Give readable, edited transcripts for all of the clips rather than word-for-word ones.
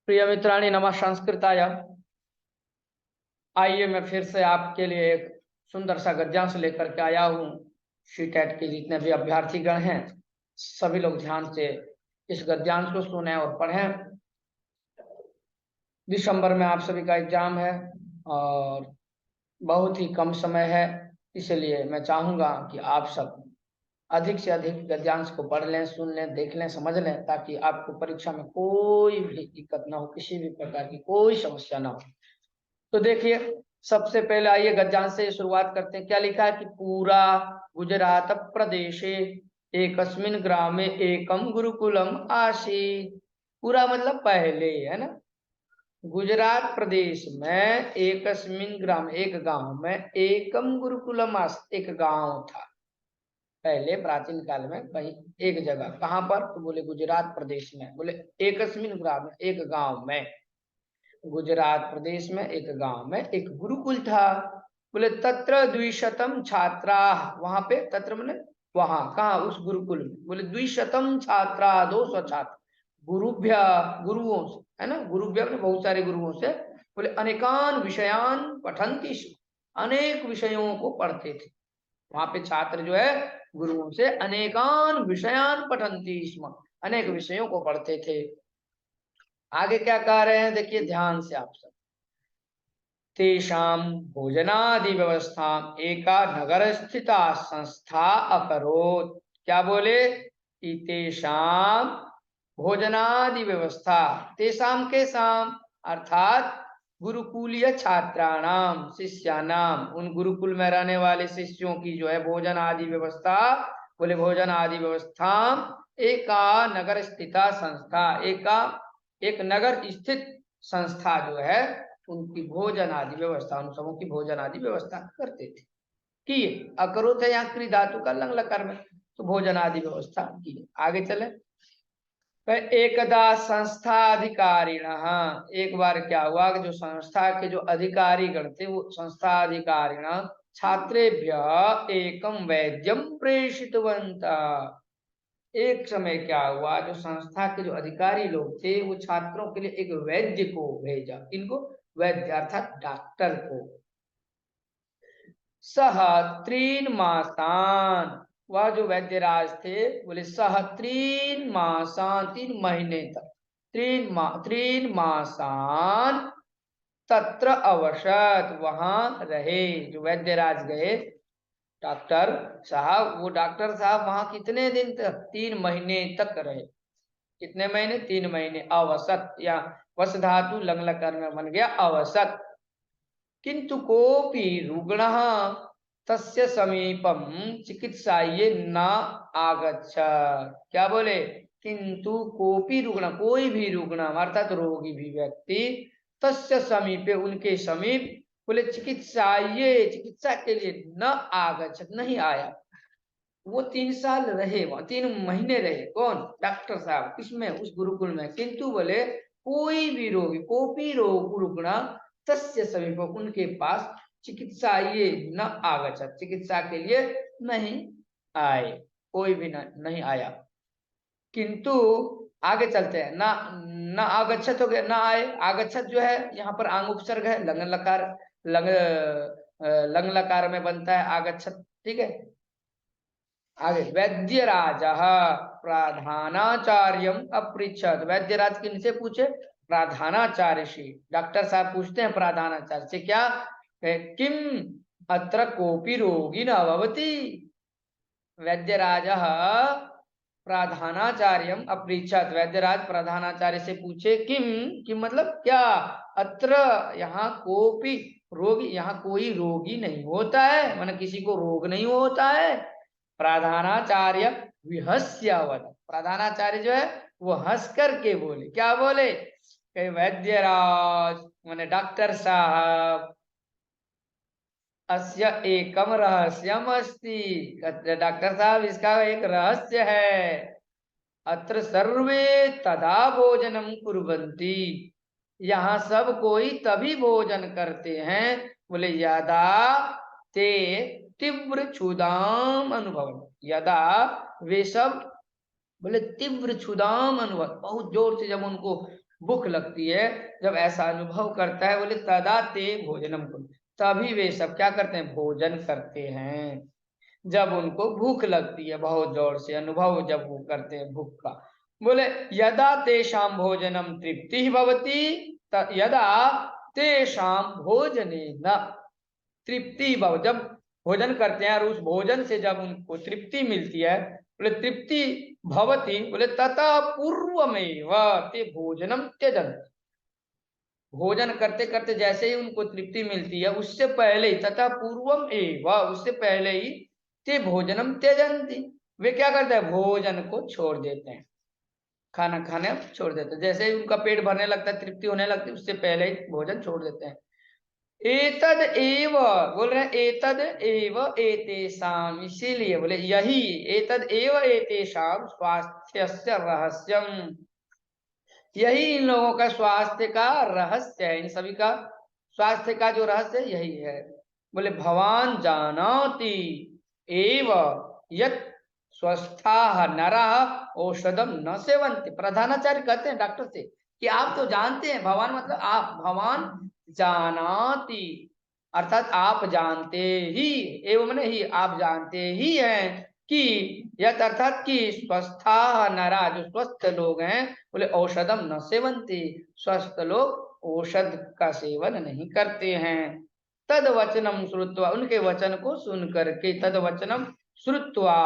प्रिय मित्राणि नमः संस्कृताय। आइए मैं फिर से आपके लिए एक सुंदर सा गद्यांश लेकर के आया हूँ। सीटेट के जितने भी अभ्यर्थीगण हैं सभी लोग ध्यान से इस गद्यांश को सुने और पढ़ें। दिसंबर में आप सभी का एग्जाम है और बहुत ही कम समय है, इसलिए मैं चाहूँगा कि आप सब अधिक से अधिक गद्यांश को पढ़ लें, सुन लें, देख लें, समझ लें, ताकि आपको परीक्षा में कोई भी दिक्कत ना हो, किसी भी प्रकार की कोई समस्या ना हो। तो देखिए, सबसे पहले आइए गद्यांश से शुरुआत करते हैं। क्या लिखा है कि पूरा गुजरात प्रदेशे एकस्मिन् ग्रामे एकम गुरुकुलम आसीत्। पूरा मतलब पहले, है ना। गुजरात प्रदेश में एकस्मिन् ग्राम, एक गांव में, एकम गुरुकुलम आसीत्, एक गांव था पहले प्राचीन काल में। कहीं एक जगह, कहां पर? तो बोले गुजरात प्रदेश में। बोले एकस्मिन् ग्राम, एक गांव में। गुजरात प्रदेश में एक गांव में एक गुरुकुल था। बोले तत्र 200 छात्रा, वहां पे तत्र मैंने वहां, कहा? उस गुरुकुल में। बोले 200 छात्रा, 200 छात्र, गुरुभ्य, गुरुओं से, है ना। गुरुभ्य ने बहुत सारे गुरुओं से। बोले अनेकान विषयान पठन्ति स्म, अनेक विषयों को पढ़ते थे। वहां पे छात्र जो है गुरुओं से अनेकान विषयान पठन्ति स्म, अनेक विषयों को पढ़ते थे। आगे क्या कह रहे हैं, देखिए ध्यान से आप सब। तेषां भोजनादि व्यवस्था एका नगर स्थिता संस्था अकरोत्। क्या बोले? कि तेषां भोजनादि व्यवस्था, तेषां के साम अर्थात गुरुकुलीय छात्राणाम, शिष्यानाम, उन गुरुकुल में रहने वाले शिष्यों की जो है भोजन आदि व्यवस्था। बोले भोजन आदि व्यवस्था एका नगर स्थिता संस्था, एका एक नगर स्थित संस्था जो है उनकी भोजन आदि व्यवस्था, उन सबों की भोजन आदि व्यवस्था करते थे। कि अकरोत है यहाँ क्री धातु का लंग लकार में, तो भोजन आदि व्यवस्था की। आगे चले। एकदा संस्था अधिकारिण, एक बार क्या हुआ कि जो संस्था के जो अधिकारी गण थे, वो संस्था अधिकारिण छात्रेभ्य एकम वैद्यम प्रेषितवन्तः। एक समय क्या हुआ, जो संस्था के जो अधिकारी लोग थे वो छात्रों के लिए एक वैद्य को भेजा। इनको वैद्य अर्थात डॉक्टर को। सह 3 मासान, वह जो वैद्यराज थे, बोले सह 3 मासान, 3 महीने तक, 3 मासान तत्र अवसत, वहां रहे। जो वैद्यराज गए डॉक्टर साहब, वो डॉक्टर साहब वहां कितने दिन तक? 3 महीने तक रहे। कितने महीने? 3 महीने। अवसत, या वस धातु लंग लकार में बन गया अवसत। किंतु कोपी रुग्णः तस्य समीपम चिकित्साये न आगच्छत्। क्या बोले? किंतु कोपी रुग्ण, कोई भी रुग्ण अर्थात रोगी भी व्यक्ति, तस्य समीपे, उनके समीप, बोले चिकित्साये, चिकित्सा के लिए, न आगच्छत्, नहीं आया। वो 3 साल रहे, वहां 3 महीने रहे। कौन? डॉक्टर साहब। किसमें? उस गुरुकुल में। किंतु बोले कोई भी रोगी, कोपी रोग रुग्ण तस्य समीप, उनके पास, चिकित्सा ये न आगच्छत्, चिकित्सा के लिए नहीं आए, कोई भी नहीं आया। किंतु आगे चलते हैं। ना न आगच्छत हो गया, ना आए। आगच्छत जो है यहाँ पर आंग उपसर्ग है, लंग लकार, लंग लंग लकार में बनता है आगच्छत। ठीक है। आगे वैद्यराज प्राधानाचार्यम अपृच्छत। वैद्यराज किनसे पूछे? प्राधानाचार्य से। डॉक्टर साहब पूछते हैं प्राधानाचार्य से, क्या? किम अत्र कोपी रोगी न भवति। वैद्यराज प्राधानाचार्यम अपृच्छत, वैद्यराज प्रधानाचार्य से पूछे, किम, किम मतलब क्या? अत्र, यहाँ, कोपी रोगी, यहाँ कोई रोगी नहीं होता है, माने किसी को रोग नहीं होता है। प्रधानाचार्य विहस्यवद, प्रधानाचार्य जो है वो हंस करके बोले। क्या बोले? कहे वैद्यराज माने डॉक्टर साहब, अस्य एकम रहस्यम अस्ति। डॉक्टर साहब, इसका एक रहस्य है। अत्र सर्वे तदा भोजनम कुर्वन्ति, यहाँ सब कोई तभी भोजन करते हैं, बोले यदा ते तीव्र क्षुधाम अनुभव, यदा वे सब, बोले तीव्र क्षुधाम अनुभव, बहुत जोर से जब उनको भूख लगती है, जब ऐसा अनुभव करता है, बोले तदा ते भोजनम कुरु, तभी वे सब क्या करते हैं, भोजन करते हैं। जब उनको भूख लगती है, बहुत जोर से अनुभव जब वो करते हैं भूख का, बोले यदा तेषाम भोजनम तृप्ति भवति, यदा तेषाम भोजने न तृप्ति भव, जब भोजन करते हैं और उस भोजन से जब उनको तृप्ति मिलती है, बोले तृप्ति भवति, बोले ततः पूर्वमेव ते भोजनम त्यजन, भोजन करते करते जैसे ही उनको तृप्ति मिलती है, उससे पहले ही, तथा पूर्वम एव, उससे पहले ही ते भोजनम त्यजंती, वे क्या करते हैं, भोजन को छोड़ देते हैं, खाना खाने छोड़ देते हैं, जैसे ही उनका पेट भरने लगता है, तृप्ति होने लगती है, उससे पहले ही भोजन छोड़ देते हैं। एतद एव, बोल रहे हैं एतद एव एतेषाम, इसीलिए बोले यही, एतद एव एतेषाम स्वास्थ्यस्य रहस्यम, यही इन लोगों का स्वास्थ्य का रहस्य है, इन सभी का स्वास्थ्य का जो रहस्य यही है। बोले भवान जानाति एव यत् स्वस्था नरः औषधम न सेवन्ति, प्रधानाचार्य कहते हैं डॉक्टर से कि आप तो जानते हैं, भगवान मतलब आप, भगवान जानाति अर्थात आप जानते ही, एवं मैंने ही, आप जानते ही हैं कि यत अर्थात कि स्वस्था नरा, जो स्वस्थ लोग हैं, बोले औषधम न सेवंती, स्वस्थ लोग औषध का सेवन नहीं करते हैं। तद वचनम श्रुत्वा, उनके वचन को सुन करके, तद वचनम श्रुत्वा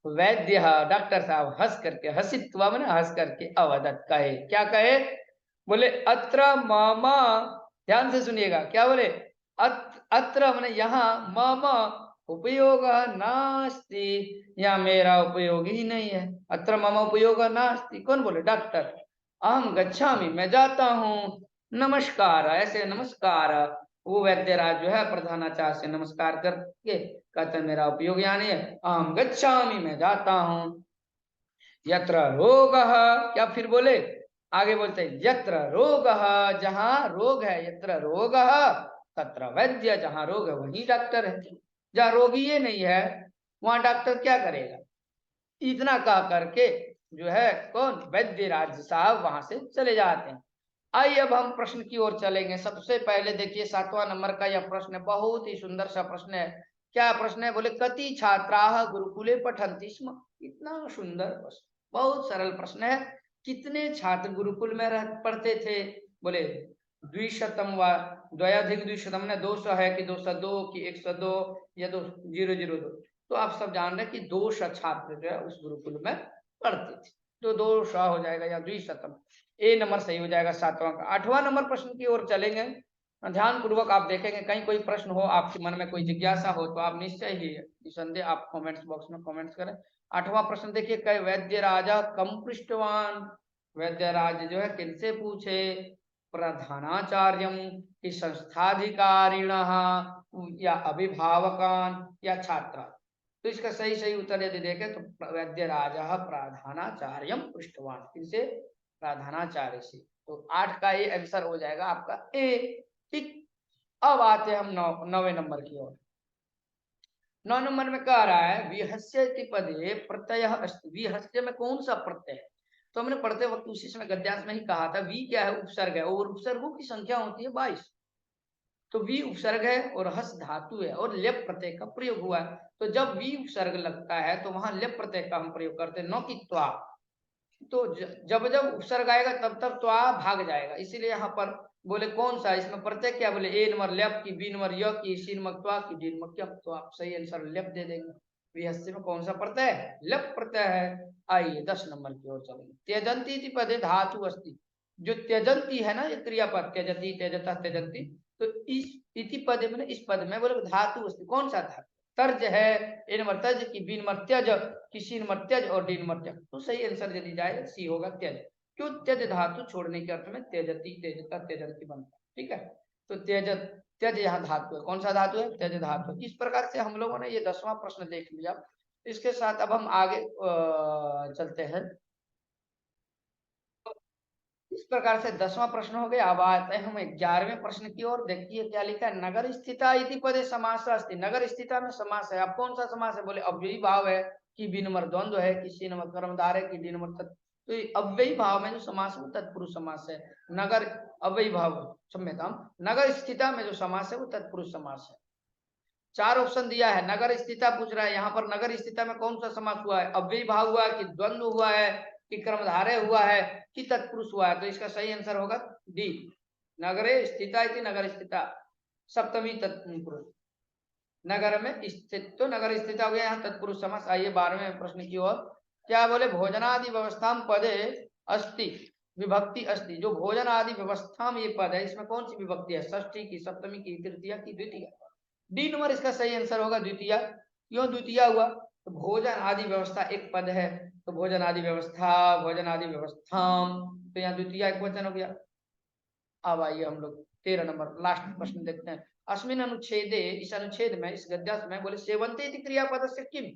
वैद्य, डॉक्टर साहब हंस करके, हसित्वा मैंने हंस करके, अवदत कहे, क्या कहे, बोले अत्र मामा, ध्यान से सुनिएगा, क्या बोले, अत्र मैंने यहाँ, मम उपयोग नास्ति, या मेरा उपयोग ही नहीं है, अत्र मम उपयोग नास्ति, कौन बोले, डॉक्टर, अहम गच्छामि, मैं जाता हूँ, नमस्कार, ऐसे नमस्कार, वो वैद्यराज जो है प्रधानाचार्य से नमस्कार करके कहते हैं मेरा उपयोग यहाँ नहीं है, अहम गच्छामि, मैं जाता हूँ, यत्र रोगः, क्या फिर बोले, आगे बोलते हैं यत्र रोगः, जहाँ रोग है, यत्र रोगः तत्र वैद्य, जहाँ रोग है वही डॉक्टर है, जहाँ रोगी ये नहीं है वहां डॉक्टर क्या करेगा, इतना कह करके जो है कौन, वैद्य राज साहब वहां से चले जाते हैं। आइए अब हम प्रश्न की ओर चलेंगे। सबसे पहले देखिए 7वां नंबर का यह प्रश्न है, बहुत ही सुंदर सा प्रश्न है। क्या प्रश्न है, बोले कति छात्राः गुरुकुले पठन्ति स्म, इतना सुंदर प्रश्न, बहुत सरल प्रश्न है, कितने छात्र गुरुकुल में पढ़ते थे, बोले द्विशतम व द्वयाधिक द्विशतम ने 200 है कि 202 कि 102 या 2002, तो आप सब जान रहे हैं कि 200 छात्र जो है उस गुरुकुल में पढ़ते थे, तो 200 हो जाएगा या द्विशतम, ए नंबर सही हो जाएगा 7वां का। 8वां नंबर प्रश्न की ओर चलेंगे, ध्यान पूर्वक आप देखेंगे, कहीं कोई प्रश्न हो, आपके मन में कोई जिज्ञासा हो तो आप निश्चय ही निसंदेह आप कमेंट्स बॉक्स में कमेंट्स करें। 8वां प्रश्न देखिए, कई वैद्य राजा कम पृष्ठवान, वैद्य राज जो है किनसे पूछे, प्रधानाचार्यम की संस्थाधिकारिण या अभिभावकान या छात्रा, तो इसका सही सही उत्तर यदि देखें तो वैद्य राजा प्रधानाचार्यम पृष्ठवान, किनसे, प्रधानाचार्य से, तो 8 का ये आंसर हो जाएगा आपका ए। ठीक, अब आते हैं हम 9वें नंबर की ओर। 9 नंबर में कह रहा है विहस्य पदे प्रत्यय अस्ति, विहस्य में कौन सा प्रत्यय है, तो हमने पढ़ते वक्त उसी समय गद्यांश में ही कहा था, वी क्या है, उपसर्ग है, और उपसर्गों की संख्या होती है 22, तो वी उपसर्ग है और हस धातु है और लेप प्रत्यय का प्रयोग हुआ है, तो जब वी उपसर्ग लगता है तो वहां लेप प्रत्यय का हम प्रयोग करते हैं, न कि त्वा, तो जब जब उपसर्ग आएगा तब तब त्वा भाग जाएगा, इसीलिए यहाँ पर बोले कौन सा, इसमें प्रत्यय क्या, बोले ए नंबर लेप की, बी नंबर य की, सी नंबर त्वा की, डी नंबर क्यप, तो आप सही आंसर लेप दे देंगे। विहस्य में कौन सा प्रत्यय है, लेप प्रत्यय है। आइए 10 नंबर की ओर चलेंगे। त्यजंती इति पदे धातु अस्ति, जो त्यजंती है ना, ये क्रियापद त्यजती त्यजता त्यजंती, तो इस इति पदे में, इस पद में बोले धातु अस्ति, कौन सा धातु, तर्ज है, ए नंबर तर्ज की, बी नंबर त्यज की, सी नंबर त्यज और डी नंबर त्यज, तो सही आंसर यदि जाए सी होगा त्यज, क्यों, त्यज धातु छोड़ने के अर्थ में त्यजती त्यजता त्यजंती बनता है, ठीक है, तो त्यज, त्यज यहाँ धातु है, कौन सा धातु है, त्यज धातु। इस प्रकार से हम लोगों ने ये 10वां प्रश्न देख लिया। इसके साथ अब हम आगे चलते हैं। इस प्रकार से 10वां प्रश्न हो गया। अब आते हैं हम 11वें प्रश्न की ओर। देखिए क्या लिखा है, नगर स्थिता इति पदे समास अस्ति, नगर स्थिता में समास है, अब कौन सा समास है, बोले अव्ययी भाव है कि बी नंबर द्वंद्व है कि सी नंबर कर्मधार है कि डी नंबर, तो अव्ययी भाव में जो समास है वो तत्पुरुष समास है। नगर अव्ययी भाव, क्षम्यताम, नगर स्थिता में जो समास है वो तत्पुरुष समास है। 4 ऑप्शन दिया है, नगर स्थिता पूछ रहा है, यहाँ पर नगर स्थिता में कौन सा समास हुआ है, अव्ययी भाव हुआ है कि द्वंद्व हुआ है कि कर्मधारय हुआ है कि तत्पुरुष हुआ है। तो इसका सही आंसर होगा डी, नगरे स्थिता इति नगर स्थिता सप्तमी तत्पुरुष, नगर में स्थित, तो नगर स्थित हो गया यहाँ तत्पुरुष समास। आइए 12वें प्रश्न की ओर। क्या बोले, भोजनादि व्यवस्था पदे अस्ति विभक्ति अस्ति, जो भोजन आदि व्यवस्था में ये पद है इसमें कौन सी विभक्ति है, षष्ठी की, सप्तमी की, तृतीया की, द्वितीय। डी नंबर इसका सही आंसर होगा द्वितीय। क्यों द्वितीय हुआ, तो भोजन आदि व्यवस्था एक पद है, तो भोजन आदि व्यवस्था, भोजन आदि व्यवस्था, तो यहाँ द्वितीय एक वचन हो गया। अब आइए हम लोग 13 नंबर लास्ट प्रश्न देखते हैं। अस्मिन अनुच्छेदे, इस अनुच्छेद में, इस गद्यांश में बोले सेवंते इति क्रियापद से किम,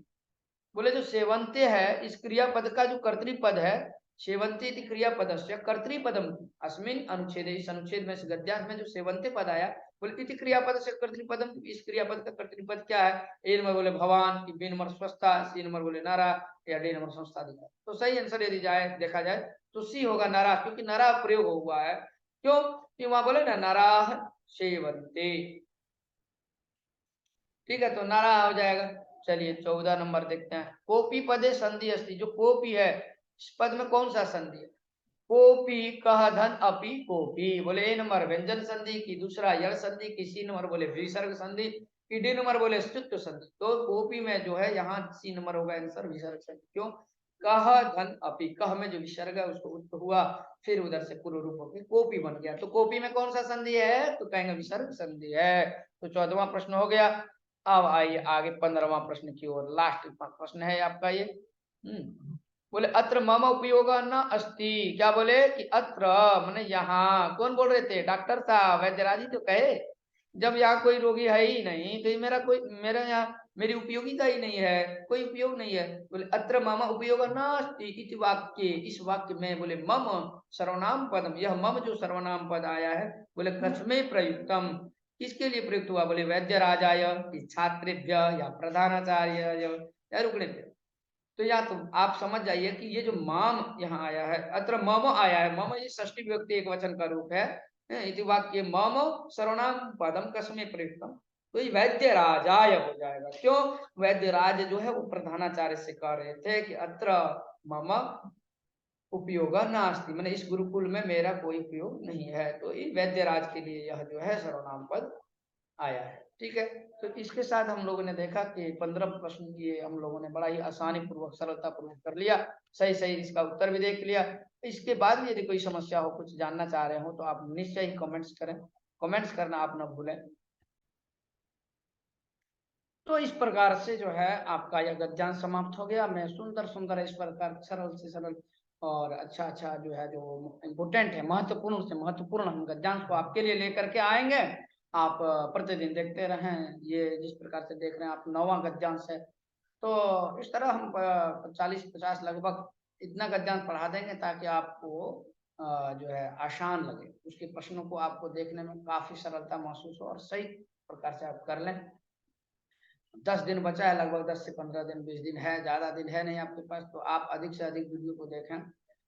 बोले जो सेवंते है इस क्रियापद का जो कर्तृपद है, सेवंते इति क्रियापद से कर्तृपदम, अस्मिन अनुच्छेद, इस अनुच्छेद में, इस गद्यांश में जो सेवंते पद आया, बोले इति क्रियापद से कर्तृपदम, इस क्रियापद का कर्तृपद क्या है, ए नंबर बोले भवान, बी नंबर स्वस्था, सी नंबर बोले नारा, या डी नंबर संस्था दिखा। तो सही आंसर यदि जाए देखा जाए तो सी होगा नारा, क्योंकि नारा प्रयोग हुआ है। क्यों कि वहां बोले ना नाराह सेवंते, ठीक है, तो नारा हो जाएगा। चलिए 14 नंबर देखते हैं। कोपी पदे संधि अस्ति, जो कोपी है इस पद में कौन सा संधि है, कोपी कह धन अपि कोपी, बोले ए नंबर व्यंजन संधि की, दूसरा यड़ संधि की, सी नंबर बोले विसर्ग संधि की, डी नंबर बोले स्तुत्व संधि। तो कोपी में जो है यहाँ सी नंबर होगा आंसर विसर्ग संधि। क्यों, कह धन अपि, कह में जो विसर्ग है उसको उत्त हुआ, फिर उधर से पूर्व रूप होकर कोपी बन गया, तो कोपी में कौन सा संधि है, तो कहेंगे विसर्ग संधि है। तो 14वां प्रश्न हो गया। अब आइए आगे 15वां प्रश्न की ओर, लास्ट प्रश्न है आपका ये। बोले अत्र मम उपयोग न अस्ति, क्या बोले कि अत्र माने यहाँ, कौन बोल रहे थे, डॉक्टर साहब वैद्यराजी तो कहे, जब यहाँ कोई रोगी है ही नहीं तो मेरा कोई, मेरा यहाँ मेरी उपयोगिता ही नहीं है, कोई उपयोग नहीं है। बोले अत्र मम उपयोग न अस्ति इति वाक्य, इस वाक्य में बोले मम सर्वनाम पदम, यह मम जो सर्वनाम पद आया है, बोले कस्मै प्रयुक्तम, किसके लिए प्रयुक्त हुआ, बोले वैद्य राजाय, छात्रेभ्य, या प्रधानाचार्य, या रुग्णेभ्य। तो या तो आप समझ जाइए कि ये जो माम यहाँ आया है, अत्र मम आया है, मम ये षष्ठी विभक्ति एक वचन का रूप है, इति वाक्य मम सर्वनाम पदम कस्मै प्रयुक्तम, तो ये वैद्य राजाय हो जाएगा। क्यों, वैद्य राज जो है वो प्रधानाचार्य से कह रहे थे कि अत्र मम उपयोग नास्ति, मैंने इस गुरुकुल में मेरा कोई उपयोग नहीं है, तो ये वैद्य राज के लिए यह जो है सर्वनाम पद आया है। ठीक है, तो इसके साथ हम लोगों ने देखा कि 15 प्रश्न की हम लोगों ने बड़ा ही आसानी पूर्वक, सरलता पूर्वक कर लिया, सही सही इसका उत्तर भी देख लिया। इसके बाद भी यदि कोई समस्या हो, कुछ जानना चाह रहे हो, तो आप निश्चय ही कमेंट्स करें, कमेंट्स करना आप न भूलें। तो इस प्रकार से जो है आपका यह गद्यांश समाप्त हो गया। मैं सुंदर सुंदर इस प्रकार सरल से सरल और अच्छा अच्छा जो है, जो इम्पोर्टेंट है, महत्वपूर्ण से महत्वपूर्ण हम गद्यांश को आपके लिए लेकर के आएंगे। आप प्रतिदिन देखते रहें, ये जिस प्रकार से देख रहे हैं आप 9वां गद्यांश है, तो इस तरह हम 40-50 लगभग इतना गद्यांश पढ़ा देंगे ताकि आपको जो है आसान लगे, उसके प्रश्नों को आपको देखने में काफी सरलता महसूस हो और सही प्रकार से आप कर लें। 10 दिन बचा है, लगभग 10 से 15 दिन, 20 दिन है, ज्यादा दिन है नहीं आपके पास, तो आप अधिक से अधिक वीडियो को देखें।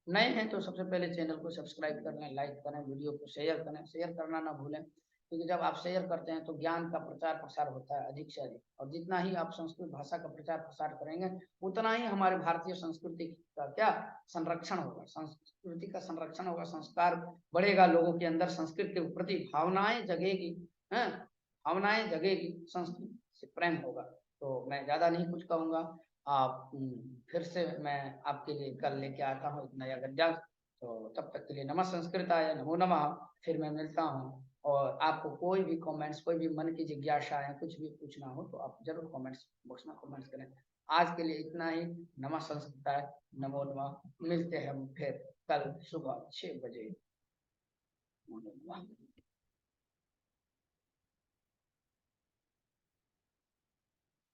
नए हैं तो सबसे पहले चैनल को सब्सक्राइब कर लें, लाइक करें, वीडियो को शेयर करें, शेयर करना ना भूलें, क्योंकि जब आप शेयर करते हैं तो ज्ञान का प्रचार प्रसार होता है अधिक से अधिक, और जितना ही आप संस्कृत भाषा का प्रचार प्रसार करेंगे उतना ही हमारे भारतीय संस्कृति का क्या संरक्षण होगा, संस्कृति का संरक्षण होगा, संस्कार बढ़ेगा, लोगों के अंदर संस्कृत के प्रति भावनाएं जगेगी, है भावनाएं जगेगी, संस्कृत से प्रेम होगा। तो मैं ज्यादा नहीं कुछ कहूंगा, आप फिर से मैं आपके लिए कल लेके आता हूँ एक नया गद्यांश। तो तब तक के लिए नमः संस्कृताय, नमो नमः। फिर मैं मिलता हूँ, और आपको कोई भी कमेंट्स, कोई भी मन की जिज्ञासा है, कुछ भी पूछना हो तो आप जरूर कमेंट्स बॉक्स में कमेंट्स करें। आज के लिए इतना ही। नमः संस्कृताय, नमो नमः। मिलते हैं हम फिर कल सुबह 6 बजे। नमो नमः।